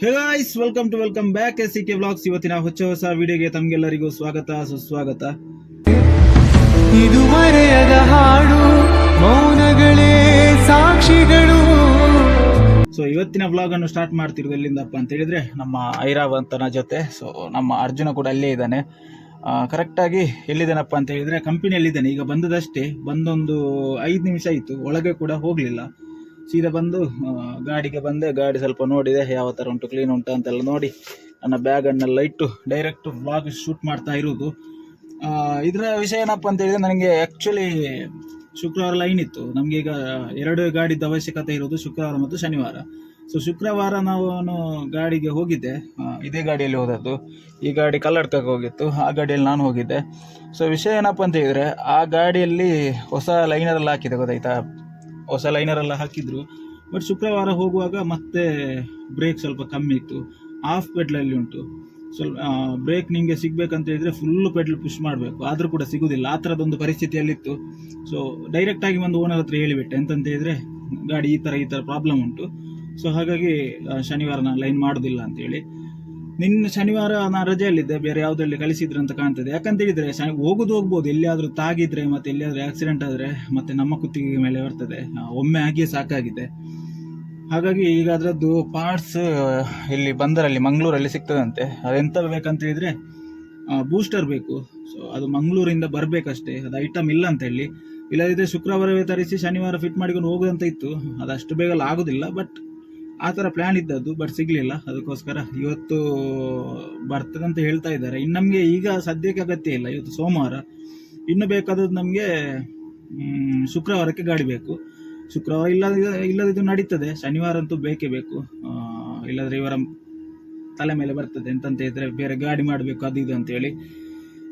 ಹೇ guys, welcome back SCK vlogs. ಇವತ್ತಿನ ಹೊಸ ವಿಡಿಯೋಗೆ ತಮಗೆಲ್ಲರಿಗೂ ಸ್ವಾಗತ ಸುಸ್ವಾಗತ. ಇದುವರೆಯದ ಹಾಡು ಮೌನಗಳೇ ಸಾಕ್ಷಿಗಳು. ಸೊ ಇವತ್ತಿನ ವ್ಲಾಗ್ ಅನ್ನು ಸ್ಟಾರ್ಟ್ ಮಾಡ್ತಿರೋದು ಎಲ್ಲಿಂದಪ್ಪ ಅಂತ ಹೇಳಿದ್ರೆ ನಮ್ಮ ಐರಾವಂತನ ಜೊತೆ. ಸೊ ನಮ್ಮ ಅರ್ಜುನ ಕೂಡ ಅಲ್ಲೇ ಇದ್ದಾನೆ. ಕರೆಕ್ಟಾಗಿ ಎಲ್ಲಿದ್ದಾನಪ್ಪ ಅಂತ ಹೇಳಿದ್ರೆ ಕಂಪನಿಯಲ್ಲಿದ್ದಾನೆ. ಈಗ ಬಂದದಷ್ಟೇ, ಬಂದೊಂದು 5 ನಿಮಿಷ ಆಯಿತು, ಒಳಗೆ ಕೂಡ ಹೋಗಲಿಲ್ಲ. ಸೀದಾ ಬಂದು ಗಾಡಿಗೆ ಬಂದೆ. ಗಾಡಿ ಸ್ವಲ್ಪ ನೋಡಿದೆ ಯಾವ ಥರ ಉಂಟು, ಕ್ಲೀನ್ ಉಂಟು ಅಂತೆಲ್ಲ ನೋಡಿ ನನ್ನ ಬ್ಯಾಗನ್ನೆಲ್ಲ ಇಟ್ಟು ಡೈರೆಕ್ಟ್ ವ್ಲಾಗ್ ಶೂಟ್ ಮಾಡ್ತಾ ಇರೋದು. ಇದರ ವಿಷಯ ಏನಪ್ಪ ಅಂತ ಹೇಳಿದ್ರೆ, ನನಗೆ ಆ್ಯಕ್ಚುಲಿ ಶುಕ್ರವಾರ ಲೈನ್ ಇತ್ತು. ನಮಗೆ ಈಗ 2 ಗಾಡಿದ ಅವಶ್ಯಕತೆ ಇರೋದು, ಶುಕ್ರವಾರ ಮತ್ತು ಶನಿವಾರ. ಸೊ ಶುಕ್ರವಾರ ನಾನು ಗಾಡಿಗೆ ಹೋಗಿದ್ದೆ, ಇದೇ ಗಾಡಿಯಲ್ಲಿ ಹೋದದ್ದು. ಈ ಗಾಡಿ ಕಲ್ಲಡ್ಕಕ್ಕೆ ಹೋಗಿತ್ತು, ಆ ಗಾಡಿಯಲ್ಲಿ ನಾನು ಹೋಗಿದ್ದೆ. ಸೊ ವಿಷಯ ಏನಪ್ಪ ಅಂತ ಹೇಳಿದರೆ, ಆ ಗಾಡಿಯಲ್ಲಿ ಹೊಸ ಲೈನರೆಲ್ಲ ಹಾಕಿದೆ, ಗೊತ್ತಾಯ್ತಾ? ಹೊಸ ಲೈನರೆಲ್ಲ ಹಾಕಿದ್ರು. ಬಟ್ ಶುಕ್ರವಾರ ಹೋಗುವಾಗ ಮತ್ತೆ ಬ್ರೇಕ್ ಸ್ವಲ್ಪ ಕಮ್ಮಿ ಇತ್ತು, ಹಾಫ್ ಪೆಡ್ಲಲ್ಲಿ ಉಂಟು. ಸ್ವಲ್ಪ ಬ್ರೇಕ್ ನಿಮಗೆ ಸಿಗಬೇಕಂತ ಹೇಳಿದರೆ ಫುಲ್ಲು ಪೆಡ್ಲ್ ಪುಷ್ ಮಾಡಬೇಕು, ಆದರೂ ಕೂಡ ಸಿಗೋದಿಲ್ಲ. ಆ ಥರದೊಂದು ಪರಿಸ್ಥಿತಿಯಲ್ಲಿತ್ತು. ಸೊ ಡೈರೆಕ್ಟಾಗಿ ಒಂದು ಓನರ್ ಹತ್ರ ಹೇಳಿಬಿಟ್ಟೆ, ಎಂತಂತ ಹೇಳಿದರೆ ಗಾಡಿ ಈ ಥರ ಪ್ರಾಬ್ಲಮ್ ಉಂಟು. ಸೊ ಹಾಗಾಗಿ ಶನಿವಾರ ನಾನು ಲೈನ್ ಮಾಡೋದಿಲ್ಲ ಅಂತೇಳಿ. ಶನಿವಾರ ನಾನು ರಜೆಯಲ್ಲಿದ್ದೆ, ಬೇರೆ ಯಾವುದರಲ್ಲಿ ಕಳಿಸಿದ್ರು ಅಂತ ಕಾಣ್ತದೆ. ಯಾಕಂತ ಹೇಳಿದರೆ ಹೋಗ್ಬೋದು, ಎಲ್ಲಿಯಾದರೂ ತಾಗಿದ್ರೆ ಮತ್ತು ಎಲ್ಲಿಯಾದರೂ ಆಕ್ಸಿಡೆಂಟ್ ಆದರೆ ಮತ್ತೆ ನಮ್ಮ ಕುತ್ತಿಗೆ ಮೇಲೆ ಬರ್ತದೆ. ಒಮ್ಮೆ ಆಗಿಯೇ ಸಾಕಾಗಿದೆ. ಹಾಗಾಗಿ ಈಗ ಅದರದ್ದು ಪಾರ್ಟ್ಸ್ ಇಲ್ಲಿ ಬಂದರಲ್ಲಿ ಮಂಗಳೂರಲ್ಲಿ ಸಿಗ್ತದಂತೆ. ಅದೆಂತ ಬೇಕಂತ ಹೇಳಿದರೆ ಬೂಸ್ಟರ್ ಬೇಕು. ಸೊ ಅದು ಮಂಗಳೂರಿಂದ ಬರಬೇಕಷ್ಟೇ, ಅದು ಐಟಮ್ ಇಲ್ಲ ಅಂತ ಹೇಳಿ. ಇಲ್ಲದಿದ್ದರೆ ಶುಕ್ರವಾರವೇ ತರಿಸಿ ಶನಿವಾರ ಫಿಟ್ ಮಾಡಿಕೊಂಡು ಹೋಗೋದಂತ ಇತ್ತು. ಅದಷ್ಟು ಬೇಗ ಆಗೋದಿಲ್ಲ, ಬಟ್ ಆ ಥರ ಪ್ಲ್ಯಾನ್ ಇದ್ದದ್ದು, ಬಟ್ ಸಿಗಲಿಲ್ಲ. ಅದಕ್ಕೋಸ್ಕರ ಇವತ್ತು ಬರ್ತದೆ ಅಂತ ಹೇಳ್ತಾ ಇದ್ದಾರೆ. ಇನ್ನು ನಮಗೆ ಈಗ ಸದ್ಯಕ್ಕೆ ಅಗತ್ಯ ಇಲ್ಲ, ಇವತ್ತು ಸೋಮವಾರ. ಇನ್ನು ಬೇಕಾದದ್ದು ನಮಗೆ ಶುಕ್ರವಾರಕ್ಕೆ ಗಾಡಿ ಬೇಕು. ಶುಕ್ರವಾರ ಇಲ್ಲದಿದ್ದು ನಡೀತದೆ, ಶನಿವಾರ ಅಂತೂ ಬೇಕೇ ಬೇಕು. ಇಲ್ಲದ್ರೆ ಇವರ ತಲೆ ಮೇಲೆ ಬರ್ತದೆ, ಎಂತಂತ ಹೇಳಿದ್ರೆ ಬೇರೆ ಗಾಡಿ ಮಾಡಬೇಕು ಅದು ಇದು ಅಂತೇಳಿ.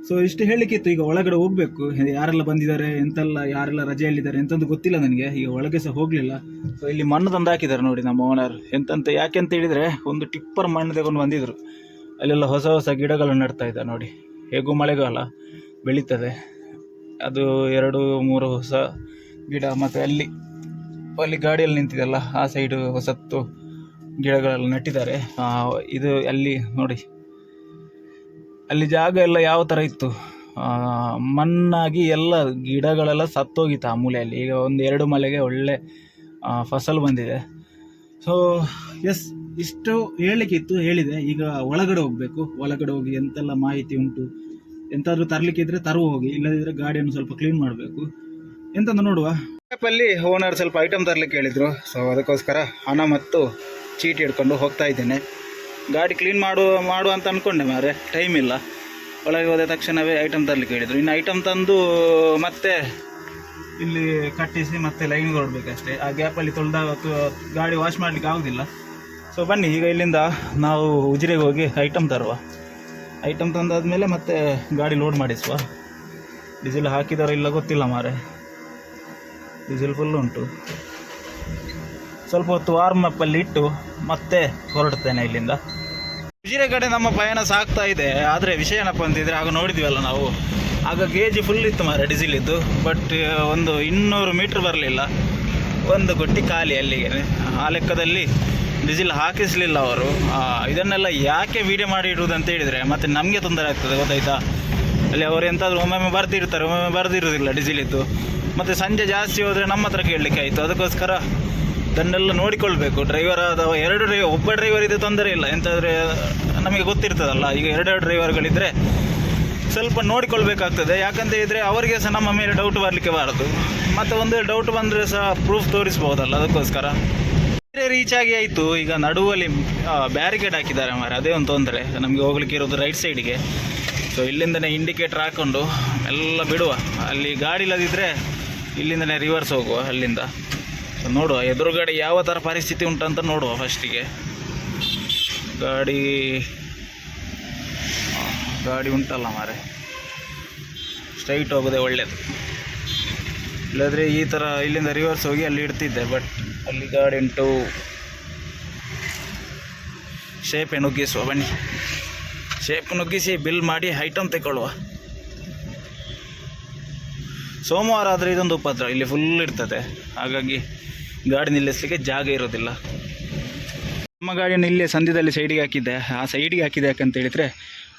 ಸೊ ಇಷ್ಟು ಹೇಳಲಿಕ್ಕಿತ್ತು. ಈಗ ಒಳಗಡೆ ಹೋಗಬೇಕು, ಯಾರೆಲ್ಲ ಬಂದಿದ್ದಾರೆ ಎಂತೆಲ್ಲ, ಯಾರೆಲ್ಲ ರಜೆಯಲ್ಲಿದ್ದಾರೆ ಎಂತಂದು ಗೊತ್ತಿಲ್ಲ ನನಗೆ. ಈಗ ಒಳಗೆ ಸಹ ಹೋಗಲಿಲ್ಲ. ಸೊ ಇಲ್ಲಿ ಮಣ್ಣು ತಂದು ಹಾಕಿದ್ದಾರೆ ನೋಡಿ ನಮ್ಮ ಓನರ್. ಎಂತಂತ ಯಾಕೆ ಅಂತ ಹೇಳಿದರೆ, ಒಂದು ಟಿಪ್ಪರ್ ಮಣ್ಣು ತಗೊಂಡು ಬಂದಿದ್ರು. ಅಲ್ಲೆಲ್ಲ ಹೊಸ ಗಿಡಗಳನ್ನು ನೆಡ್ತಾ ಇದ್ದಾರೆ ನೋಡಿ. ಹೇಗೂ ಮಳೆಗಾಲ ಬೆಳೀತದೆ, ಅದು 2-3 ಹೊಸ ಗಿಡ. ಮತ್ತು ಅಲ್ಲಿ ಗಾಡಿಯಲ್ಲಿ ನಿಂತಿದೆಲ್ಲ ಆ ಸೈಡು ಹೊಸತ್ತು ಗಿಡಗಳೆಲ್ಲ ನೆಟ್ಟಿದ್ದಾರೆ. ಇದು ಅಲ್ಲಿ ನೋಡಿ, ಅಲ್ಲಿ ಜಾಗ ಎಲ್ಲ ಯಾವ ಥರ ಇತ್ತು, ಮಣ್ಣಾಗಿ ಎಲ್ಲ ಗಿಡಗಳೆಲ್ಲ ಸತ್ತೋಗಿತ್ತು ಆ ಮೂಲೆಯಲ್ಲಿ. ಈಗ 1-2 ಮಳೆಗೆ ಒಳ್ಳೆ ಫಸಲು ಬಂದಿದೆ. ಸೊ ಎಸ್, ಇಷ್ಟು ಹೇಳಲಿಕ್ಕಿತ್ತು, ಹೇಳಿದೆ. ಈಗ ಒಳಗಡೆ ಹೋಗಬೇಕು. ಒಳಗಡೆ ಹೋಗಿ ಎಂತೆಲ್ಲ ಮಾಹಿತಿ ಉಂಟು, ಎಂತಾದರೂ ತರಲಿಕ್ಕಿದ್ರೆ ಹೋಗಿ, ಇಲ್ಲದಿದ್ದರೆ ಗಾಡಿಯನ್ನು ಸ್ವಲ್ಪ ಕ್ಲೀನ್ ಮಾಡಬೇಕು. ಎಂತಂದು ನೋಡುವ. ಅಲ್ಲಿ ಓನರ್ ಸ್ವಲ್ಪ ಐಟಮ್ ತರಲಿಕ್ಕೆ ಹೇಳಿದರು. ಸೊ ಅದಕ್ಕೋಸ್ಕರ ಹಣ ಮತ್ತು ಚೀಟಿ ಹಿಡ್ಕೊಂಡು ಹೋಗ್ತಾ ಇದ್ದೇನೆ. ಗಾಡಿ ಕ್ಲೀನ್ ಮಾಡು ಅಂತ ಅಂದ್ಕೊಂಡೆ ಮಾರೆ, ಟೈಮ್ ಇಲ್ಲ. ಒಳಗೆ ಹೋದ ತಕ್ಷಣವೇ ಐಟಮ್ ತರಲಿಕ್ಕೆ ಹೇಳಿದರು. ಇನ್ನು ಐಟಮ್ ತಂದು ಮತ್ತೆ ಇಲ್ಲಿ ಕಟ್ಟಿಸಿ ಮತ್ತೆ ಲೈನ್ ಹೊರಡಬೇಕಷ್ಟೇ. ಆ ಗ್ಯಾಪಲ್ಲಿ ಗಾಡಿ ವಾಶ್ ಮಾಡಲಿಕ್ಕೆ ಆಗೋದಿಲ್ಲ. ಸೊ ಬನ್ನಿ, ಈಗ ಇಲ್ಲಿಂದ ನಾವು ಉಜಿರೆಗೆ ಹೋಗಿ ಐಟಮ್ ತರುವ. ಐಟಮ್ ತಂದಾದಮೇಲೆ ಮತ್ತೆ ಗಾಡಿ ಲೋಡ್ ಮಾಡಿಸುವ. ಡೀಸೆಲ್ ಹಾಕಿದಾರೋ ಇಲ್ಲ ಗೊತ್ತಿಲ್ಲ ಮಾರೆ, ಡೀಸೆಲ್ ಫುಲ್ ಉಂಟು. ಸ್ವಲ್ಪ ಹೊತ್ತು ವಾರ್ಮ್ ಅಪ್ಪಲ್ಲಿ ಇಟ್ಟು ಮತ್ತೆ ಹೊರಡ್ತೇನೆ ಇಲ್ಲಿಂದ. ಉಜಿರೆ ಕಡೆ ನಮ್ಮ ಪಯಣ ಸಾಗ್ತಾ ಇದೆ. ಆದರೆ ವಿಷಯ ಏನಪ್ಪ ಅಂತಿದ್ರೆ, ಆಗ ನೋಡಿದ್ವಲ್ಲ ನಾವು, ಆಗ ಗೇಜ್ ಫುಲ್ ಇತ್ತು ಮಾರೆ ಡೀಸೆಲ್ ಇದ್ದು. ಬಟ್ ಒಂದು 200 ಮೀಟ್ರ್ ಬರಲಿಲ್ಲ, ಒಂದು ಗೊಟ್ಟಿ ಖಾಲಿ ಅಲ್ಲಿಗೆ. ಆ ಲೆಕ್ಕದಲ್ಲಿ ಡೀಸೆಲ್ ಹಾಕಿಸಲಿಲ್ಲ ಅವರು. ಇದನ್ನೆಲ್ಲ ಯಾಕೆ ವೀಡಿಯೋ ಮಾಡಿ ಇಡುವುದಂತ ಹೇಳಿದರೆ ಮತ್ತೆ ನಮಗೆ ತೊಂದರೆ ಆಗ್ತದೆ, ಗೊತ್ತಾಯ್ತಾ? ಅಲ್ಲಿ ಅವರು ಎಂತಾದರೂ ಒಮ್ಮೊಮ್ಮೆ ಬರ್ತಿರ್ತಾರೆ, ಒಮ್ಮೊಮ್ಮೆ ಬರ್ದಿರೋದಿಲ್ಲ ಡೀಸೆಲ್ ಇದ್ದು. ಮತ್ತು ಸಂಜೆ ಜಾಸ್ತಿ ಹೋದರೆ ನಮ್ಮ ಹತ್ರ ಕೇಳಲಿಕ್ಕೆ ಆಯಿತು. ಅದಕ್ಕೋಸ್ಕರ ಅದನ್ನೆಲ್ಲ ನೋಡಿಕೊಳ್ಬೇಕು. ಡ್ರೈವರ್ ಆದವ 2 ಒಬ್ಬ ಡ್ರೈವರ್ ಇದ್ದರೆ ತೊಂದರೆ ಇಲ್ಲ, ಎಂತಾದರೆ ನಮಗೆ ಗೊತ್ತಿರ್ತದಲ್ಲ. ಈಗ 2 ಡ್ರೈವರ್ಗಳಿದ್ದರೆ ಸ್ವಲ್ಪ ನೋಡಿಕೊಳ್ಬೇಕಾಗ್ತದೆ. ಯಾಕಂತ ಹೇಳಿದರೆ ಅವರಿಗೆ ಸಹ ನಮ್ಮ ಮೇಲೆ ಡೌಟ್ ಬರಲಿಕ್ಕೆ ಬಾರದು. ಮತ್ತು ಒಂದು ಡೌಟ್ ಬಂದರೆ ಸಹ ಪ್ರೂಫ್ ತೋರಿಸ್ಬೋದಲ್ಲ. ಅದಕ್ಕೋಸ್ಕರ ರೀಚ್ ಆಗಿ ಆಯಿತು. ಈಗ ನಡುವಲ್ಲಿ ಬ್ಯಾರಿಕೇಡ್ ಹಾಕಿದ್ದಾರೆ ಮಾರೆ, ಅದೇ ಒಂದು ತೊಂದರೆ. ನಮಗೆ ಹೋಗ್ಲಿಕ್ಕೆ ಇರೋದು ರೈಟ್ ಸೈಡಿಗೆ. ಸೊ ಇಲ್ಲಿಂದನೇ ಇಂಡಿಕೇಟರ್ ಹಾಕ್ಕೊಂಡು ಎಲ್ಲ ಬಿಡುವ. ಅಲ್ಲಿ ಗಾಡಿ ಇಲ್ಲದಿದ್ದರೆ ಇಲ್ಲಿಂದನೇ ರಿವರ್ಸ್ ಹೋಗುವ ಅಲ್ಲಿಂದ. ಸೊ ನೋಡುವ ಎದುರುಗಡೆ ಯಾವ ಥರ ಪರಿಸ್ಥಿತಿ ಉಂಟಂತ ನೋಡುವ ಫಸ್ಟಿಗೆ. ಗಾಡಿ ಉಂಟಲ್ಲ ಮಾರೆ, ಸ್ಟ್ರೈಟ್ ಹೋಗೋದೇ ಒಳ್ಳೆಯದು. ಇಲ್ಲಾದರೆ ಈ ಥರ ಇಲ್ಲಿಂದ ರಿವರ್ಸ್ ಹೋಗಿ ಅಲ್ಲಿ ಇಡ್ತಿದ್ದೆ. ಬಟ್ ಅಲ್ಲಿ ಗಾಡಿ ಉಂಟು. ಶೇಪ್ ನುಗ್ಗಿಸುವ, ಬನ್ನಿ. ಶೇಪ್ ನುಗ್ಗಿಸಿ ಬಿಲ್ ಮಾಡಿ ಐಟಮ್ ತಗೊಳ್ಳುವ. ಸೋಮವಾರ ಆದರೆ ಇದೊಂದು ಉಪದ್ರ, ಇಲ್ಲಿ ಫುಲ್ ಇರ್ತದೆ. ಹಾಗಾಗಿ ಗಾಡಿ ನಿಲ್ಲಿಸಲಿಕ್ಕೆ ಜಾಗ ಇರೋದಿಲ್ಲ. ನಮ್ಮ ಗಾಡಿಯನ್ನು ಇಲ್ಲೇ ಸಂಧ್ಯದಲ್ಲಿ ಸೈಡಿಗೆ ಹಾಕಿದ್ದೆ. ಆ ಸೈಡಿಗೆ ಹಾಕಿದೆ ಯಾಕಂತ ಹೇಳಿದರೆ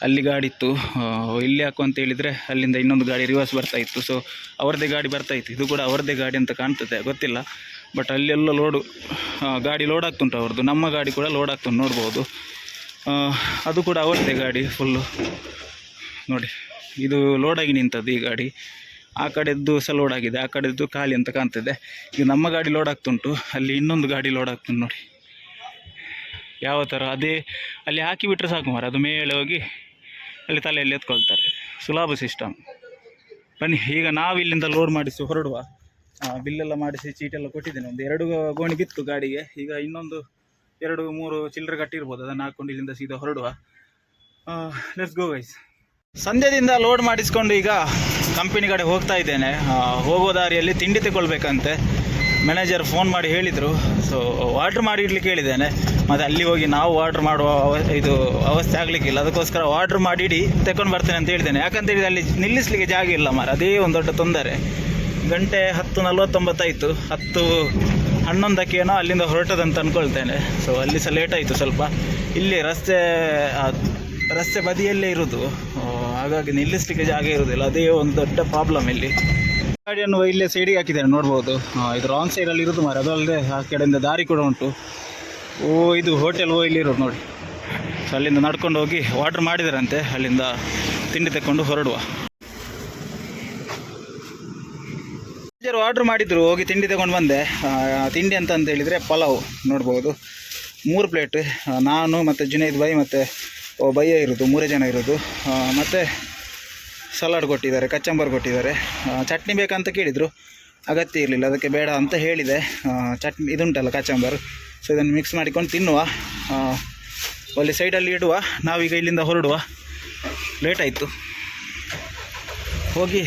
ಅಲ್ಲಿ ಗಾಡಿ ಇತ್ತು, ಇಲ್ಲಿ ಹಾಕು ಅಂತ ಹೇಳಿದರೆ ಅಲ್ಲಿಂದ ಇನ್ನೊಂದು ಗಾಡಿ ರಿವರ್ಸ್ ಬರ್ತಾ ಇತ್ತು. ಸೊ ಅವ್ರದ್ದೇ ಗಾಡಿ ಬರ್ತಾ ಇತ್ತು. ಇದು ಕೂಡ ಅವ್ರದ್ದೇ ಗಾಡಿ ಅಂತ ಕಾಣ್ತದೆ, ಗೊತ್ತಿಲ್ಲ. ಬಟ್ ಅಲ್ಲೆಲ್ಲ ಲೋಡು ಗಾಡಿ ಲೋಡ್ ಆಗ್ತುಂಟು ಅವ್ರದ್ದು. ನಮ್ಮ ಗಾಡಿ ಕೂಡ ಲೋಡ್ ಆಗ್ತುಂಟು, ನೋಡ್ಬೋದು. ಅದು ಕೂಡ ಅವ್ರದ್ದೇ ಗಾಡಿ ಫುಲ್ಲು ನೋಡಿ. ಇದು ಲೋಡಾಗಿ ನಿಂತದ್ದು ಈ ಗಾಡಿ. ಆ ಕಡೆದ್ದು ಸಹ ಲೋಡ್ ಆಗಿದೆ, ಆ ಕಡೆದ್ದು ಖಾಲಿ ಅಂತ ಕಾಣ್ತಿದೆ. ಈಗ ನಮ್ಮ ಗಾಡಿ ಲೋಡ್ ಆಗ್ತುಂಟು, ಅಲ್ಲಿ ಇನ್ನೊಂದು ಗಾಡಿ ಲೋಡ್ ಆಗ್ತುಂಟು ನೋಡಿ ಯಾವ ಥರ. ಅದೇ ಅಲ್ಲಿ ಹಾಕಿಬಿಟ್ರೆ ಸಾಕು ಮಾರ, ಅದು ಮೇಲೆ ಹೋಗಿ ಅಲ್ಲಿ ತಲೆಯಲ್ಲಿ ಎತ್ಕೊಳ್ತಾರೆ. ಸುಲಭ ಸಿಸ್ಟಮ್. ಬನ್ನಿ ಈಗ ನಾವು ಇಲ್ಲಿಂದ ಲೋಡ್ ಮಾಡಿಸಿ ಹೊರಡುವ. ಬಿಲ್ಲೆಲ್ಲ ಮಾಡಿಸಿ ಚೀಟೆಲ್ಲ ಕೊಟ್ಟಿದ್ದೇನೆ. ಒಂದು 2 ಗೋಣಿ ಬಿತ್ತು ಗಾಡಿಗೆ. ಈಗ ಇನ್ನೊಂದು 2-3 ಚಿಲ್ಲರೆ ಕಟ್ಟಿರ್ಬೋದು, ಅದನ್ನು ಹಾಕ್ಕೊಂಡು ಇಲ್ಲಿಂದ ಸೀದಾ ಹೊರಡುವ. Let's go guys. ಸಂಧ್ಯದಿಂದ ಲೋಡ್ ಮಾಡಿಸ್ಕೊಂಡು ಈಗ ಕಂಪನಿ ಕಡೆ ಹೋಗ್ತಾ ಇದ್ದೇನೆ. ಹೋಗೋ ದಾರಿಯಲ್ಲಿ ತಿಂಡಿ ತಗೊಳ್ಬೇಕಂತೆ. ಮ್ಯಾನೇಜರ್ ಫೋನ್ ಮಾಡಿ ಹೇಳಿದರು. ಸೊ ಆರ್ಡ್ರ್ ಮಾಡಿ ಇಡ್ಲಿಕ್ಕೆ ಹೇಳಿದ್ದೇನೆ. ಮತ್ತು ಅಲ್ಲಿ ಹೋಗಿ ನಾವು ಆರ್ಡ್ರ್ ಮಾಡುವ ಇದು ಅವಸ್ಥೆ ಆಗಲಿಕ್ಕಿಲ್ಲ. ಅದಕ್ಕೋಸ್ಕರ ಆರ್ಡ್ರ್ ಮಾಡಿ ಇಡಿ ತಗೊಂಡು ಬರ್ತೇನೆ ಅಂತ ಹೇಳಿದ್ದೇನೆ. ಯಾಕಂತ ಹೇಳಿದರೆ ಅಲ್ಲಿ ನಿಲ್ಲಿಸಲಿಕ್ಕೆ ಜಾಗ ಇಲ್ಲ ಮಾರ, ಅದೇ ಒಂದು ದೊಡ್ಡ ತೊಂದರೆ. ಗಂಟೆ 10:49 ಆಯಿತು. 10:11 ಅಲ್ಲಿಂದ ಹೊರಟದಂತ ಅಂದ್ಕೊಳ್ತೇನೆ. ಸೊ ಅಲ್ಲಿ ಸಹ ಲೇಟ್ ಆಯಿತು ಸ್ವಲ್ಪ. ಇಲ್ಲಿ ರಸ್ತೆ ಬದಿಯಲ್ಲೇ ಇರೋದು, ಹಾಗಾಗಿ ನಿಲ್ಲಿಸಲಿಕ್ಕೆ ಜಾಗ ಇರೋದಿಲ್ಲ. ಅದೇ ಒಂದು ದೊಡ್ಡ ಪ್ರಾಬ್ಲಮ್ ಇಲ್ಲಿ. ಗಾಡಿಯನ್ನು ಇಲ್ಲೇ ಸೈಡಿಗೆ ಹಾಕಿದ್ದಾರೆ, ನೋಡ್ಬೋದು. ಇದು ರಾಂಗ್ ಸೈಡಲ್ಲಿ ಇರೋದು ಮಾರ. ಅದು ಅಲ್ಲದೆ ಆ ಕಡೆಯಿಂದ ದಾರಿ ಕೂಡ ಉಂಟು. ಇದು ಹೋಟೆಲ್ ಇಲ್ಲಿ ಇರೋದು ನೋಡಿ. ಸೊ ಅಲ್ಲಿಂದ ನಡ್ಕೊಂಡು ಹೋಗಿ ಆರ್ಡ್ರ್ ಮಾಡಿದಾರಂತೆ, ಅಲ್ಲಿಂದ ತಿಂಡಿ ತಗೊಂಡು ಹೊರಡುವ. ಆರ್ಡ್ರ್ ಮಾಡಿದ್ರು, ಹೋಗಿ ತಿಂಡಿ ತಗೊಂಡು ಬಂದೆ. ತಿಂಡಿ ಅಂತ ಹೇಳಿದರೆ ಪಲಾವ್ ನೋಡ್ಬೋದು. 3 ಪ್ಲೇಟ್. ನಾನು ಮತ್ತು ಜುನೈದ್ ಬಾಯಿ ಮತ್ತು ಬಯ್ಯ ಇರೋದು, 3 ಜನ ಇರೋದು. ಮತ್ತು ಸಲಾಡ್ ಕೊಟ್ಟಿದ್ದಾರೆ, ಕಚ್ಚಂಬರ್ ಕೊಟ್ಟಿದ್ದಾರೆ. ಚಟ್ನಿ ಬೇಕಂತ ಕೇಳಿದರು, ಅಗತ್ಯ ಇರಲಿಲ್ಲ, ಅದಕ್ಕೆ ಬೇಡ ಅಂತ ಹೇಳಿದೆ. ಚಟ್ನಿ ಇದುಂಟಲ್ಲ ಕಚ್ಚಂಬರ್, ಸೊ ಇದನ್ನು ಮಿಕ್ಸ್ ಮಾಡಿಕೊಂಡು ತಿನ್ನುವ. ಅಲ್ಲಿ ಸೈಡಲ್ಲಿ ಇಡುವ. ನಾವೀಗ ಇಲ್ಲಿಂದ ಹೊರಡುವ, ಲೇಟ್ ಆಯಿತು. ಹೋಗಿ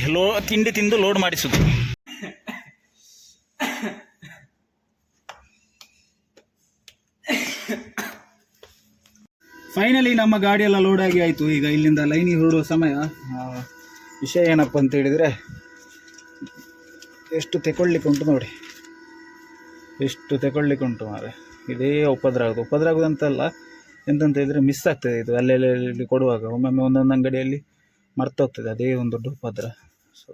ತಿಂಡಿ ತಿಂದು ಲೋಡ್ ಮಾಡಿಸೋದು. ಫೈನಲಿ ನಮ್ಮ ಗಾಡಿಯೆಲ್ಲ ಲೋಡ್ ಆಗಿ ಆಯಿತು. ಈಗ ಇಲ್ಲಿಂದ ಲೈನಿಗೆ ಹೊರಡುವ ಸಮಯ. ವಿಷಯ ಏನಪ್ಪ ಅಂತ ಹೇಳಿದರೆ, ಎಷ್ಟು ತೆಗೊಳ್ಲಿಕ್ಕೆ ಉಂಟು ನೋಡಿ, ಎಷ್ಟು ತೆಗೊಳ್ಲಿಕ್ಕೆ ಉಂಟು ಮಾರೆ. ಇದೇ ಉಪದ್ರ ಆಗೋದಂತಲ್ಲ, ಎಂತಂತ ಹೇಳಿದರೆ ಮಿಸ್ ಆಗ್ತದೆ ಇದು ಅಲ್ಲೆಲ್ಲಿ ಕೊಡುವಾಗ. ಒಮ್ಮೊಮ್ಮೆ ಒಂದೊಂದು ಅಂಗಡಿಯಲ್ಲಿ ಮರ್ತೋಗ್ತದೆ, ಅದೇ ಒಂದು ದೊಡ್ಡ ಉಪದ್ರ. ಸೊ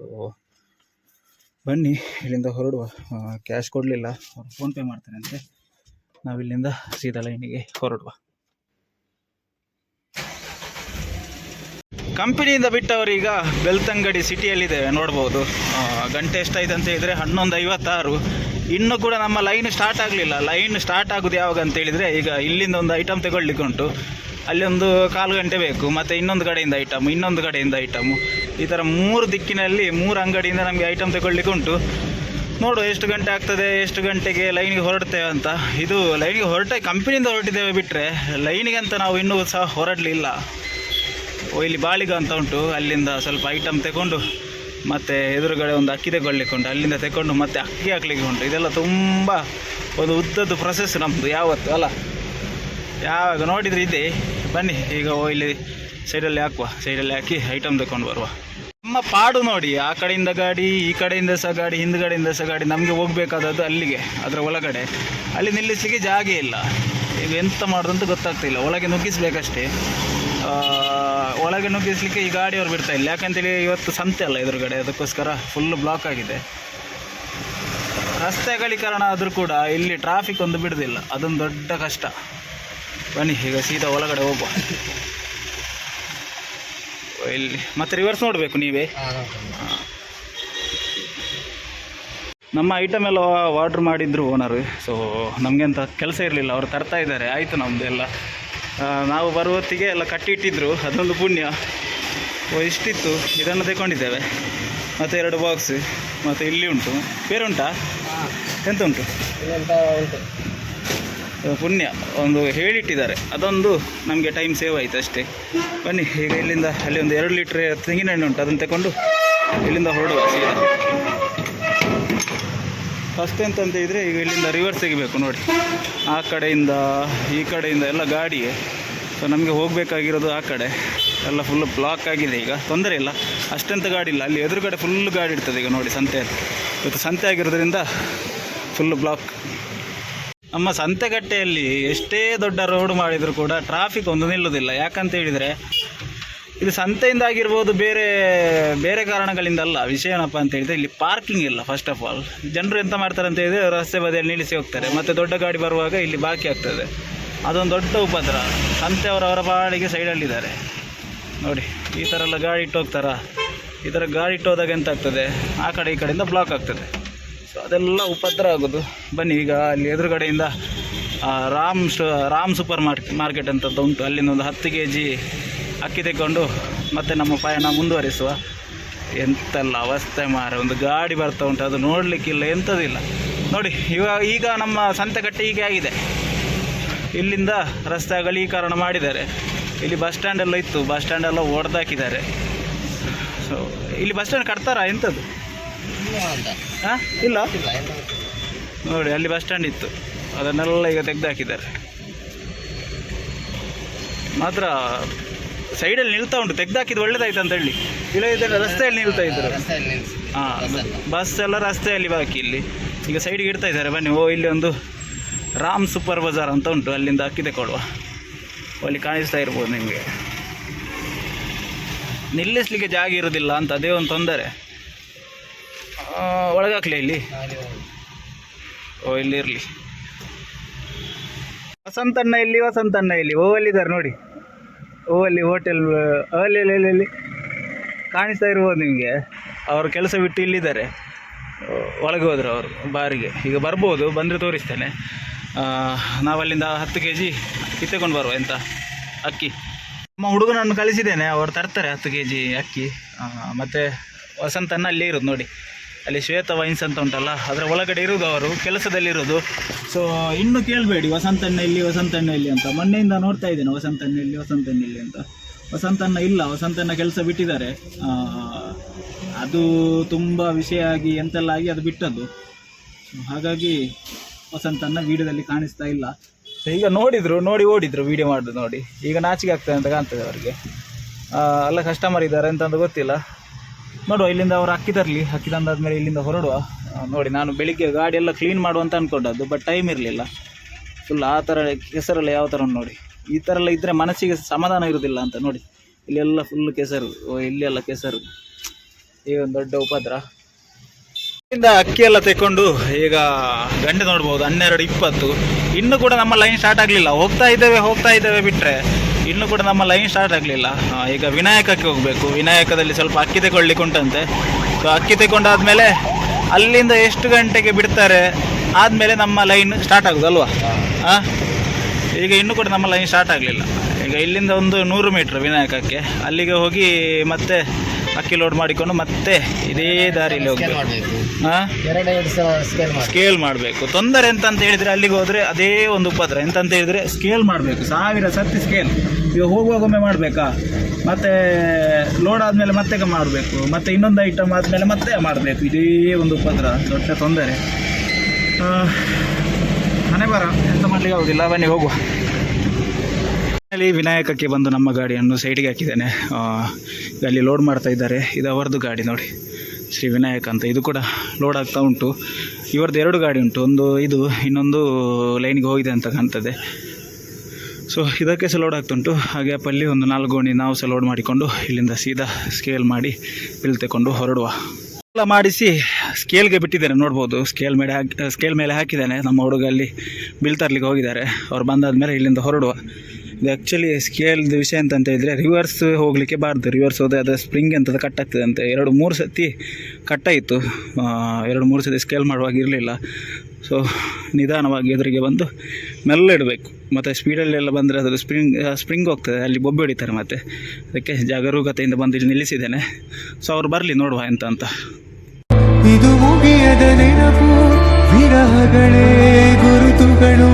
ಬನ್ನಿ ಇಲ್ಲಿಂದ ಹೊರಡುವ. ಕ್ಯಾಶ್ ಕೊಡಲಿಲ್ಲ, ಫೋನ್ಪೇ ಮಾಡ್ತೇನೆ ಅಂತೆ. ನಾವಿಲ್ಲಿಂದ ಸೀದಾ ಲೈನಿಗೆ ಹೊರಡುವ. ಕಂಪನಿಯಿಂದ ಬಿಟ್ಟವರೀಗ ಬೆಳ್ತಂಗಡಿ ಸಿಟಿಯಲ್ಲಿದ್ದೇವೆ, ನೋಡ್ಬೋದು. ಗಂಟೆ ಎಷ್ಟಾಯ್ತು ಅಂತ ಹೇಳಿದರೆ 11:56. ಇನ್ನೂ ಕೂಡ ನಮ್ಮ ಲೈನ್ ಸ್ಟಾರ್ಟ್ ಆಗಲಿಲ್ಲ. ಲೈನ್ ಸ್ಟಾರ್ಟ್ ಆಗೋದು ಯಾವಾಗ ಅಂತ ಹೇಳಿದರೆ, ಈಗ ಇಲ್ಲಿಂದ ಒಂದು ಐಟಮ್ ತಗೊಳ್ಲಿಕ್ಕೆ ಉಂಟು, ಅಲ್ಲಿ ಒಂದು 1/4 ಗಂಟೆ ಬೇಕು. ಮತ್ತು ಇನ್ನೊಂದು ಕಡೆಯಿಂದ ಐಟಮ್, ಇನ್ನೊಂದು ಕಡೆಯಿಂದ ಐಟಮು, ಈ ಥರ 3 ದಿಕ್ಕಿನಲ್ಲಿ 3 ಅಂಗಡಿಯಿಂದ ನಮಗೆ ಐಟಮ್ ತಗೊಳ್ಲಿಕ್ಕೆ ಉಂಟು. ನೋಡು ಎಷ್ಟು ಗಂಟೆ ಆಗ್ತದೆ, ಎಷ್ಟು ಗಂಟೆಗೆ ಲೈನಿಗೆ ಹೊರಡ್ತೇವೆ ಅಂತ. ಇದು ಲೈನಿಗೆ ಕಂಪನಿಯಿಂದ ಹೊರಟಿದ್ದೇವೆ ಬಿಟ್ಟರೆ ಲೈನಿಗೆ ಅಂತ ನಾವು ಇನ್ನೂ ಸಹ ಹೊರಡಲಿಲ್ಲ. ಇಲ್ಲಿ ಬಾಳಿಗ ಅಂತ ಉಂಟು, ಅಲ್ಲಿಂದ ಸ್ವಲ್ಪ ಐಟಮ್ ತಗೊಂಡು ಮತ್ತು ಎದುರುಗಡೆ ಒಂದು ಅಕ್ಕಿ ತಗೊಳ್ಲಿಕ್ಕೆ ಉಂಟು, ಅಲ್ಲಿಂದ ತಗೊಂಡು ಮತ್ತೆ ಅಕ್ಕಿ ಹಾಕ್ಲಿಕ್ಕೆ ಉಂಟು. ಇದೆಲ್ಲ ತುಂಬ ಒಂದು ಉದ್ದದ್ದು ಪ್ರೊಸೆಸ್ ನಮ್ಮದು ಯಾವತ್ತು ಅಲ್ಲ, ಯಾವಾಗ ನೋಡಿದರೆ ಇದೆ. ಬನ್ನಿ ಈಗ ಇಲ್ಲಿ ಸೈಡಲ್ಲಿ ಹಾಕುವ, ಸೈಡಲ್ಲಿ ಹಾಕಿ ಐಟಮ್ ತಗೊಂಡು ಬರುವ. ನಮ್ಮ ಪಾಡು ನೋಡಿ, ಆ ಕಡೆಯಿಂದ ಗಾಡಿ, ಈ ಕಡೆಯಿಂದ ಸಹ ಗಾಡಿ, ಹಿಂದುಗಡೆಯಿಂದ ಸಹ ಗಾಡಿ. ನಮಗೆ ಹೋಗಬೇಕಾದದ್ದು ಅಲ್ಲಿಗೆ, ಅದರ ಒಳಗಡೆ. ಅಲ್ಲಿ ನಿಲ್ಲಿಸಲಿಕ್ಕೆ ಜಾಗ ಇಲ್ಲ. ಈಗ ಎಂತ ಮಾಡೋದಂತ ಗೊತ್ತಾಗ್ತಿಲ್ಲ. ಒಳಗೆ ನುಗ್ಗಿಸ್ಬೇಕಷ್ಟೇ. ಒಳಗೆ ನುಗ್ಗಿಸ್ಲಿಕ್ಕೆ ಈ ಗಾಡಿಯವ್ರು ಬಿಡ್ತಾ ಇಲ್ಲ. ಯಾಕಂತೇಳಿ ಇವತ್ತು ಸಂತೆ ಅಲ್ಲ ಎದುರುಗಡೆ, ಅದಕ್ಕೋಸ್ಕರ ಫುಲ್ಲು ಬ್ಲಾಕ್ ಆಗಿದೆ. ರಸ್ತೆ ಅಗಲೀಕರಣ ಆದರೂ ಕೂಡ ಇಲ್ಲಿ ಟ್ರಾಫಿಕ್ ಒಂದು ಬಿಡೋದಿಲ್ಲ, ಅದೊಂದು ದೊಡ್ಡ ಕಷ್ಟ. ಬನ್ನಿ ಈಗ ಸೀದಾ ಒಳಗಡೆ ಹೋಗುವ. ಇಲ್ಲಿ ಮತ್ತೆ ರಿವರ್ಸ್ ನೋಡಬೇಕು ನೀವೇ. ನಮ್ಮ ಐಟಮ್ ಎಲ್ಲ ಆರ್ಡ್ರ್ ಮಾಡಿದ್ರು ಓನರು. ಸೊ ನಮಗೆಂತ ಕೆಲಸ ಇರಲಿಲ್ಲ, ಅವರು ತರ್ತಾ ಇದ್ದಾರೆ. ಆಯಿತು ನಮ್ಮದು ಎಲ್ಲ. ನಾವು ಬರುವ ಹೊತ್ತಿಗೆ ಎಲ್ಲ ಕಟ್ಟಿಟ್ಟಿದ್ರು, ಅದೊಂದು ಪುಣ್ಯ. ಇಷ್ಟಿತ್ತು, ಇದನ್ನು ತಗೊಂಡಿದ್ದೇವೆ. ಮತ್ತು 2 ಬಾಕ್ಸ್. ಮತ್ತು ಇಲ್ಲಿ ಉಂಟು, ಬೇರೆ ಉಂಟಾ? ಎಂತ ಉಂಟು? ಪುಣ್ಯ, ಒಂದು ಹೇಳಿಟ್ಟಿದ್ದಾರೆ. ಅದೊಂದು ನಮಗೆ ಟೈಮ್ ಸೇವ್ ಆಯಿತು ಅಷ್ಟೇ. ಬನ್ನಿ ಈಗ ಇಲ್ಲಿಂದ ಅಲ್ಲಿ ಒಂದು 2 ಲೀಟ್ರ್ ತೆಂಗಿನೆಣ್ಣೆ ಉಂಟು, ಅದನ್ನು ತಗೊಂಡು ಇಲ್ಲಿಂದ ಹೊರಡುವ ಸೀದಾ. ಫಸ್ಟ್ ಎಂತಂತ ಇದ್ದರೆ ಈಗ ಇಲ್ಲಿಂದ ರಿವರ್ಸ್ ತೆಗಿಬೇಕು ನೋಡಿ. ಆ ಕಡೆಯಿಂದ ಈ ಕಡೆಯಿಂದ ಎಲ್ಲ ಗಾಡಿಯೇ. ಸೊ ನಮಗೆ ಹೋಗಬೇಕಾಗಿರೋದು ಆ ಕಡೆ. ಎಲ್ಲ ಫುಲ್ಲು ಬ್ಲಾಕ್ ಆಗಿದೆ. ಈಗ ತೊಂದರೆ ಇಲ್ಲ, ಅಷ್ಟೆಂತ ಗಾಡಿ ಇಲ್ಲ. ಅಲ್ಲಿ ಎದುರುಗಡೆ ಫುಲ್ಲು ಗಾಡಿ ಇರ್ತದೆ ಈಗ ನೋಡಿ, ಸಂತೆ. ಇವತ್ತು ಸಂತೆ ಆಗಿರೋದ್ರಿಂದ ಫುಲ್ಲು ಬ್ಲಾಕ್. ನಮ್ಮ ಸಂತೆಗಟ್ಟೆಯಲ್ಲಿ ಎಷ್ಟೇ ದೊಡ್ಡ ರೋಡ್ ಮಾಡಿದರೂ ಕೂಡ ಟ್ರಾಫಿಕ್ ಒಂದು ನಿಲ್ಲೋದಿಲ್ಲ. ಯಾಕಂತ ಹೇಳಿದರೆ ಇದು ಸಂತೆಯಿಂದ ಆಗಿರ್ಬೋದು, ಬೇರೆ ಬೇರೆ ಕಾರಣಗಳಿಂದ ಅಲ್ಲ. ವಿಷಯ ಏನಪ್ಪ ಅಂತ ಹೇಳಿದರೆ ಇಲ್ಲಿ ಪಾರ್ಕಿಂಗ್ ಇಲ್ಲ. ಫಸ್ಟ್ ಆಫ್ ಆಲ್ ಜನರು ಎಂತ ಮಾಡ್ತಾರೆ ಅಂತ ಹೇಳಿದರೆ ರಸ್ತೆ ಬದಿಯಲ್ಲಿ ನಿಲ್ಲಿಸಿ ಹೋಗ್ತಾರೆ, ಮತ್ತು ದೊಡ್ಡ ಗಾಡಿ ಬರುವಾಗ ಇಲ್ಲಿ ಬಾಕಿ ಆಗ್ತದೆ. ಅದೊಂದು ದೊಡ್ಡ ಉಪದ್ರ. ಸಂತೆಯವರವರ ಪಾಡಿಗೆ ಸೈಡಲ್ಲಿದ್ದಾರೆ ನೋಡಿ. ಈ ಥರ ಎಲ್ಲ ಗಾಡಿ ಇಟ್ಟು ಹೋಗ್ತಾರಾ? ಈ ಥರ ಗಾಡಿ ಇಟ್ಟು ಹೋದಾಗ ಎಂತ ಆಗ್ತದೆ, ಆ ಕಡೆ ಈ ಕಡೆಯಿಂದ ಬ್ಲಾಕ್ ಆಗ್ತದೆ. ಸೊ ಅದೆಲ್ಲ ಉಪದ್ರ ಆಗೋದು. ಬನ್ನಿ, ಈಗ ಅಲ್ಲಿ ಎದುರುಗಡೆಯಿಂದ ರಾಮ್ ಸೂಪರ್ ಮಾರ್ಕೆಟ್ ಅಂತದ್ದು ಉಂಟು. ಅಲ್ಲಿಂದ ಒಂದು 10 kg ಅಕ್ಕಿ ತೆಗೊಂಡು ಮತ್ತೆ ನಮ್ಮ ಪಯಣ ಮುಂದುವರಿಸುವ. ಎಂತೆಲ್ಲ ಅವಸ್ಥೆ ಮಾರ, ಒಂದು ಗಾಡಿ ಬರ್ತಾ ಉಂಟು, ಅದು ನೋಡಲಿಕ್ಕಿಲ್ಲ, ಎಂಥದಿಲ್ಲ ನೋಡಿ. ಈಗ ನಮ್ಮ ಸಂತೆಗಟ್ಟೆ ಹೀಗೆ ಆಗಿದೆ. ಇಲ್ಲಿಂದ ರಸ್ತೆ ಅಗಲೀಕರಣ ಮಾಡಿದ್ದಾರೆ. ಇಲ್ಲಿ ಬಸ್ ಸ್ಟ್ಯಾಂಡ್ ಎಲ್ಲ ಇತ್ತು, ಬಸ್ ಸ್ಟ್ಯಾಂಡ್ ಎಲ್ಲ ಒಡೆದಾಕಿದ್ದಾರೆ. ಸೊ ಇಲ್ಲಿ ಬಸ್ ಸ್ಟ್ಯಾಂಡ್ ಕಟ್ತಾರಾ ಎಂಥದ್ದು? ಹಾಂ, ಇಲ್ಲ ನೋಡಿ, ಅಲ್ಲಿ ಬಸ್ ಸ್ಟ್ಯಾಂಡ್ ಇತ್ತು, ಅದನ್ನೆಲ್ಲ ಈಗ ತೆಗೆದುಹಾಕಿದ್ದಾರೆ. ಮಾತ್ರ ಸೈಡಲ್ಲಿ ನಿಲ್ತಾ ಉಂಟು. ತೆಗೆದುಹಾಕಿದ್ದು ಒಳ್ಳೇದಾಯ್ತು ಅಂತ ಹೇಳಿ. ಇಲ್ಲದಿದ್ದರೆ ರಸ್ತೆಯಲ್ಲಿ ನಿಲ್ತಾ ಇದ್ರು. ಹಾಂ, ಬಸ್ ಎಲ್ಲ ರಸ್ತೆಯಲ್ಲಿ ಬಾಕಿ. ಇಲ್ಲಿ ಈಗ ಸೈಡಿಗೆ ಇಡ್ತಾ ಇದ್ದಾರೆ. ಬನ್ನಿ, ಇಲ್ಲಿ ಒಂದು ರಾಮ್ ಸೂಪರ್ ಬಜಾರ್ ಅಂತ ಉಂಟು, ಅಲ್ಲಿಂದ ಅಕ್ಕಿ ತೆಗೊಳ್ಳುವ. ಅಲ್ಲಿ ಕಾಣಿಸ್ತಾ ಇರ್ಬೋದು ನಿಮಗೆ. ನಿಲ್ಲಿಸಲಿಕ್ಕೆ ಜಾಗ ಇರೋದಿಲ್ಲ ಅಂತ, ಅದೇ ಒಂದು ತೊಂದರೆ. ಒಳಗಾಕ್ಲಿ ಇಲ್ಲಿ. ಇಲ್ಲಿ ಇರಲಿ. ವಸಂತಣ್ಣ ಇಲ್ಲಿ ಅಲ್ಲಿದ್ದಾರೆ ನೋಡಿ. ಅಲ್ಲಿ ಹೋಟೆಲ್ ಅಲ್ಲಿ ಕಾಣಿಸ್ತಾ ಇರ್ಬೋದು ನಿಮಗೆ. ಅವರು ಕೆಲಸ ಬಿಟ್ಟು ಇಲ್ಲಿದ್ದಾರೆ. ಒಳಗೆ ಹೋದರು ಅವರು ಬಾರಿಗೆ. ಈಗ ಬರ್ಬೋದು, ಬಂದರೆ ತೋರಿಸ್ತೇನೆ. ನಾವಲ್ಲಿಂದ 10 kg ಕಿತ್ತಕೊಂಡು ಬರುವ ಎಂತ ಅಕ್ಕಿ. ನಮ್ಮ ಹುಡುಗನನ್ನು ಕಳಿಸಿದ್ದೇನೆ, ಅವರು ತರ್ತಾರೆ 10 kg ಅಕ್ಕಿ. ಮತ್ತು ವಸಂತಣ್ಣ ಅಲ್ಲೇ ಇರೋದು ನೋಡಿ. ಅಲ್ಲಿ ಶ್ವೇತ ವೈನ್ಸ್ ಅಂತ ಉಂಟಲ್ಲ, ಅದರ ಒಳಗಡೆ ಇರೋದು, ಅವರು ಕೆಲಸದಲ್ಲಿರೋದು. ಸೊ ಇನ್ನು ಕೇಳಬೇಡಿ ವಸಂತಣ್ಣ ಇಲ್ಲಿ ಅಂತ. ಮೊನ್ನೆಯಿಂದ ನೋಡ್ತಾ ಇದ್ದೇನೆ ವಸಂತಣ್ಣ ಇಲ್ಲಿ ಅಂತ. ವಸಂತಣ್ಣ ಇಲ್ಲ, ವಸಂತಣ್ಣ ಕೆಲಸ ಬಿಟ್ಟಿದ್ದಾರೆ. ಅದು ತುಂಬ ವಿಷಯ ಆಗಿ ಎಂತೆಲ್ಲ ಆಗಿ ಅದು ಬಿಟ್ಟದ್ದು. ಹಾಗಾಗಿ ವಸಂತಣ್ಣ ವೀಡಿಯೋದಲ್ಲಿ ಕಾಣಿಸ್ತಾ ಇಲ್ಲ. ಸೊ ಈಗ ನೋಡಿ ಓಡಿದ್ರು ವೀಡಿಯೋ ಮಾಡೋದು ನೋಡಿ. ಈಗ ನಾಚಿಕೆ ಆಗ್ತದೆ ಅಂತ ಕಾಣ್ತದೆ ಅವರಿಗೆ. ಎಲ್ಲ ಕಸ್ಟಮರ್ ಇದ್ದಾರೆ ಅಂತಂದು ಗೊತ್ತಿಲ್ಲ. ನೋಡುವ, ಇಲ್ಲಿಂದ ಅವರು ಅಕ್ಕಿ ತರಲಿ. ಅಕ್ಕಿ ತಂದಾದ್ಮೇಲೆ ಇಲ್ಲಿಂದ ಹೊರಡುವ. ನೋಡಿ, ನಾನು ಬೆಳಿಗ್ಗೆ ಗಾಡಿ ಎಲ್ಲ ಕ್ಲೀನ್ ಮಾಡುವಂತ ಅಂದ್ಕೊಂಡದ್ದು, ಬಟ್ ಟೈಮ್ ಇರಲಿಲ್ಲ. ಫುಲ್ ಆ ಥರ ಕೆಸರೆಲ್ಲ ಯಾವ ಥರ ನೋಡಿ. ಈ ಥರ ಎಲ್ಲ ಇದ್ದರೆ ಮನಸ್ಸಿಗೆ ಸಮಾಧಾನ ಇರೋದಿಲ್ಲ ಅಂತ ನೋಡಿ. ಇಲ್ಲೆಲ್ಲ ಫುಲ್ ಕೆಸರು, ಇಲ್ಲೆಲ್ಲ ಕೆಸರು. ಈ ಒಂದು ದೊಡ್ಡ ಉಪದ್ರ. ಇಲ್ಲಿಂದ ಅಕ್ಕಿ ಎಲ್ಲ ತೆಕ್ಕೊಂಡು ಈಗ ಗಂಟೆ ನೋಡ್ಬೋದು 12:20. ಇನ್ನೂ ಕೂಡ ನಮ್ಮ ಲೈನ್ ಸ್ಟಾರ್ಟ್ ಆಗಲಿಲ್ಲ. ಹೋಗ್ತಾ ಇದ್ದೇವೆ ಬಿಟ್ಟರೆ ಇನ್ನೂ ಕೂಡ ನಮ್ಮ ಲೈನ್ ಸ್ಟಾರ್ಟ್ ಆಗಲಿಲ್ಲ. ಈಗ ವಿನಾಯಕಕ್ಕೆ ಹೋಗಬೇಕು. ವಿನಾಯಕದಲ್ಲಿ ಸ್ವಲ್ಪ ಅಕ್ಕಿ ತೆಗೊಳ್ಳಿಕ್ಕೆ ಉಂಟಂತೆ. ಸೊ ಅಕ್ಕಿ ತೆಗೊಂಡಾದ್ಮೇಲೆ ಅಲ್ಲಿಂದ ಎಷ್ಟು ಗಂಟೆಗೆ ಬಿಡ್ತಾರೆ, ಆದಮೇಲೆ ನಮ್ಮ ಲೈನ್ ಸ್ಟಾರ್ಟ್ ಆಗೋದಲ್ವಾ? ಈಗ ಇನ್ನೂ ಕೂಡ ನಮ್ಮ ಲೈನ್ ಸ್ಟಾರ್ಟ್ ಆಗಲಿಲ್ಲ. ಈಗ ಇಲ್ಲಿಂದ ಒಂದು 100 ಮೀಟ್ರ್ ವಿನಾಯಕಕ್ಕೆ, ಅಲ್ಲಿಗೆ ಹೋಗಿ ಮತ್ತೆ ಅಕ್ಕಿ ಲೋಡ್ ಮಾಡಿಕೊಂಡು ಮತ್ತೆ ಇದೇ ದಾರಿಯಲ್ಲಿ ಹೋಗಬೇಕು. ಸ್ಕೇಲ್ ಮಾಡಬೇಕು. ತೊಂದರೆ ಎಂತಂತ ಹೇಳಿದರೆ ಅಲ್ಲಿಗೆ ಹೋದರೆ ಅದೇ ಒಂದು ಉಪದ್ರ. ಎಂತಂತ ಹೇಳಿದರೆ ಸ್ಕೇಲ್ ಮಾಡಬೇಕು, 1000 ಸರ್ತಿ ಸ್ಕೇಲ್. ಈಗ ಹೋಗುವಾಗೊಮ್ಮೆ ಮಾಡಬೇಕಾ, ಮತ್ತು ಲೋಡ್ ಆದಮೇಲೆ ಮತ್ತೆ ಮಾಡಬೇಕು, ಮತ್ತು ಇನ್ನೊಂದು ಐಟಮ್ ಆದಮೇಲೆ ಮತ್ತೆ ಮಾಡಬೇಕು. ಇದೇ ಒಂದು ಉಪದ್ರ, ದೊಡ್ಡ ತೊಂದರೆ. ಮನೆ ಬರ ಎಂತ ಮಾಡಲಿಕ್ಕೆ ಆಗೋದಿಲ್ಲ. ಬನ್ನಿ ಹೋಗುವ. ವಿನಾಯಕಕ್ಕೆ ಬಂದು ನಮ್ಮ ಗಾಡಿಯನ್ನು ಸೈಡಿಗೆ ಹಾಕಿದ್ದೇನೆ. ಅಲ್ಲಿ ಲೋಡ್ ಮಾಡ್ತಾ ಇದ್ದಾರೆ. ಇದು ಅವರದ್ದು ಗಾಡಿ ನೋಡಿ, ಶ್ರೀ ವಿನಾಯಕ ಅಂತ. ಇದು ಕೂಡ ಲೋಡ್ ಆಗ್ತಾ ಉಂಟು. ಇವರದ್ದು 2 ಗಾಡಿ ಉಂಟು. ಒಂದು ಇದು, ಇನ್ನೊಂದು ಲೈನ್ಗೆ ಹೋಗಿದೆ ಅಂತ ಕಾಣ್ತದೆ. ಸೊ ಇದಕ್ಕೆ ಸಹ ಲೋಡ್ ಆಗ್ತುಂಟು. ಹಾಗೆ ಅಪ್ಪಲ್ಲಿ ಒಂದು 4 ಗೋಣಿ ನಾವು ಸಹ ಲೋಡ್ ಮಾಡಿಕೊಂಡು ಇಲ್ಲಿಂದ ಸೀದಾ ಸ್ಕೇಲ್ ಮಾಡಿ ಬಿಲ್ ತೆಕೊಂಡು ಹೊರಡುವ. ಎಲ್ಲ ಮಾಡಿಸಿ ಸ್ಕೇಲ್ಗೆ ಬಿಟ್ಟಿದ್ದೇನೆ, ನೋಡ್ಬೋದು. ಸ್ಕೇಲ್ ಮೇಲೆ ಹಾಕಿದ್ದೇನೆ. ನಮ್ಮ ಹುಡುಗ ಅಲ್ಲಿ ಬಿಲ್ ತರಲಿಕ್ಕೆ ಹೋಗಿದ್ದಾರೆ. ಅವ್ರು ಬಂದಾದ್ಮೇಲೆ ಇಲ್ಲಿಂದ ಹೊರಡುವ. ಇದು ಆ್ಯಕ್ಚುಲಿ ಸ್ಕೇಲ್ದು ವಿಷಯ ಅಂತಂತ ಹೇಳಿದರೆ ರಿವರ್ಸ್ ಹೋಗಲಿಕ್ಕೆ ಬಾರ್ದು. ರಿವರ್ಸ್ ಹೋದರೆ ಅದು ಸ್ಪ್ರಿಂಗ್ ಅಂತದ್ದು ಕಟ್ಟಾಗ್ತದೆ ಅಂತೆ. 2-3 ಸತಿ ಕಟ್ಟಾಯಿತು. 2-3 ಸತಿ ಸ್ಕೇಲ್ ಮಾಡುವಾಗ ಇರಲಿಲ್ಲ. ಸೊ ನಿಧಾನವಾಗಿ ಎದುರಿಗೆ ಬಂದು ಮೆಲ್ಲ ಇಡಬೇಕು. ಮತ್ತು ಸ್ಪೀಡಲ್ಲೆಲ್ಲ ಬಂದರೆ ಅದು ಸ್ಪ್ರಿಂಗ್ ಹೋಗ್ತದೆ, ಅಲ್ಲಿ ಬೊಬ್ಬೆ ಹೊಡಿತಾರೆ. ಮತ್ತು ಅದಕ್ಕೆ ಜಾಗರೂಕತೆಯಿಂದ ಬಂದು ಇಲ್ಲಿ ನಿಲ್ಲಿಸಿದ್ದೇನೆ. ಸೊ ಅವ್ರು ಬರಲಿ, ನೋಡುವ ಎಂತ ಅಂತ. ಇದು ಮುಗಿಯದ ನೆನಪು, ವಿರಹಗಳೇ ಗುರುತುಗಳು.